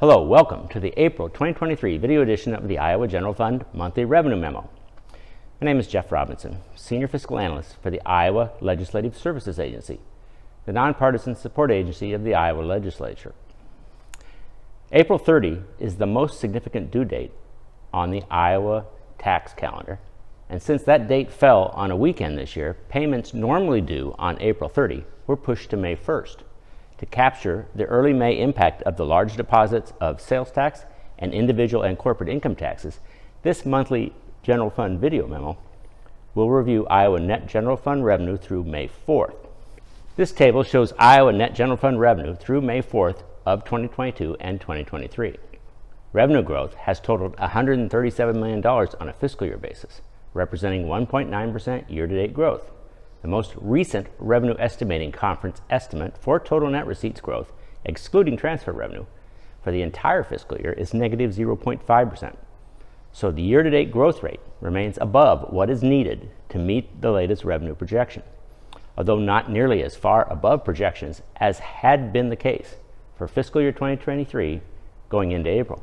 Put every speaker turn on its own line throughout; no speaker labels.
Hello, welcome to the April 2023 video edition of the Iowa General Fund Monthly Revenue Memo. My name is Jeff Robinson, Senior Fiscal Analyst for the Iowa Legislative Services Agency, the nonpartisan support agency of the Iowa Legislature. April 30 is the most significant due date on the Iowa tax calendar, and since that date fell on a weekend this year, payments normally due on April 30 were pushed to May 1st. To capture the early May impact of the large deposits of sales tax and individual and corporate income taxes, this monthly general fund video memo will review Iowa net general fund revenue through May 4th. This table shows Iowa net general fund revenue through May 4th of 2022 and 2023. Revenue growth has totaled $137 million on a fiscal year basis, representing 1.9% year-to-date growth. The most recent revenue estimating conference estimate for total net receipts growth, excluding transfer revenue, for the entire fiscal year is negative 0.5%. So the year-to-date growth rate remains above what is needed to meet the latest revenue projection, although not nearly as far above projections as had been the case for fiscal year 2023 going into April.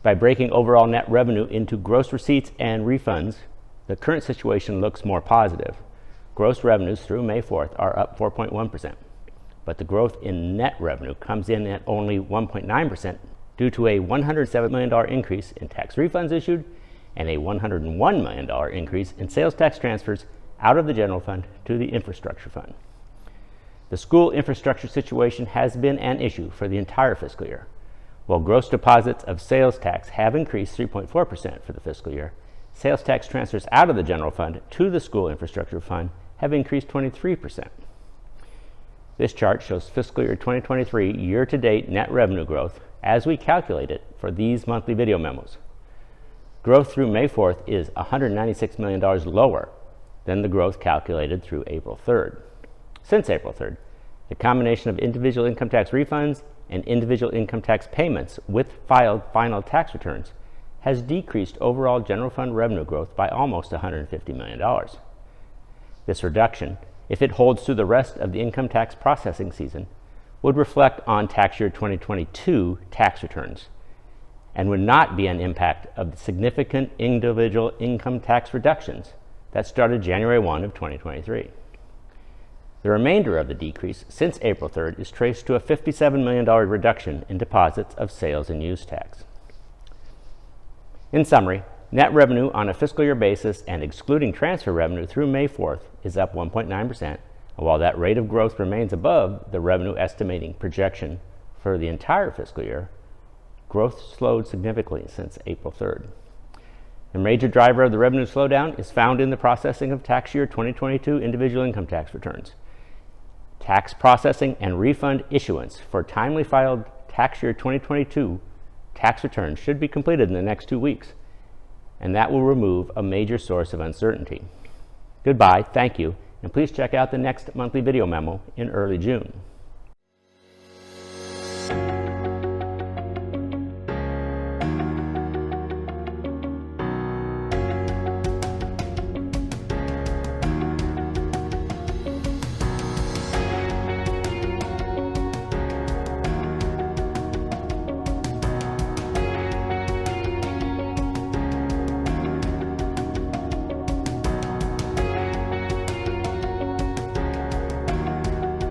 By breaking overall net revenue into gross receipts and refunds, the current situation looks more positive. Gross revenues through May 4th are up 4.1%, but the growth in net revenue comes in at only 1.9% due to a $107 million increase in tax refunds issued and a $101 million increase in sales tax transfers out of the general fund to the infrastructure fund. The school infrastructure situation has been an issue for the entire fiscal year. While gross deposits of sales tax have increased 3.4% for the fiscal year, sales tax transfers out of the general fund to the school infrastructure fund have increased 23%. This chart shows fiscal year 2023 year-to-date net revenue growth as we calculate it for these monthly video memos. Growth through May 4th is $196 million lower than the growth calculated through April 3rd. Since April 3rd, the combination of individual income tax refunds and individual income tax payments with filed final tax returns has decreased overall general fund revenue growth by almost $150 million. This reduction, if it holds through the rest of the income tax processing season, would reflect on tax year 2022 tax returns and would not be an impact of the significant individual income tax reductions that started January 1 of 2023. The remainder of the decrease since April 3rd is traced to a $57 million reduction in deposits of sales and use tax. In summary, net revenue on a fiscal year basis and excluding transfer revenue through May 4th is up 1.9%, and while that rate of growth remains above the revenue estimating projection for the entire fiscal year, growth slowed significantly since April 3rd. The major driver of the revenue slowdown is found in the processing of tax year 2022 individual income tax returns. Tax processing and refund issuance for timely filed tax year 2022 tax returns should be completed in the next 2 weeks, and that will remove a major source of uncertainty. Goodbye, thank you, and please check out the next monthly video memo in early June.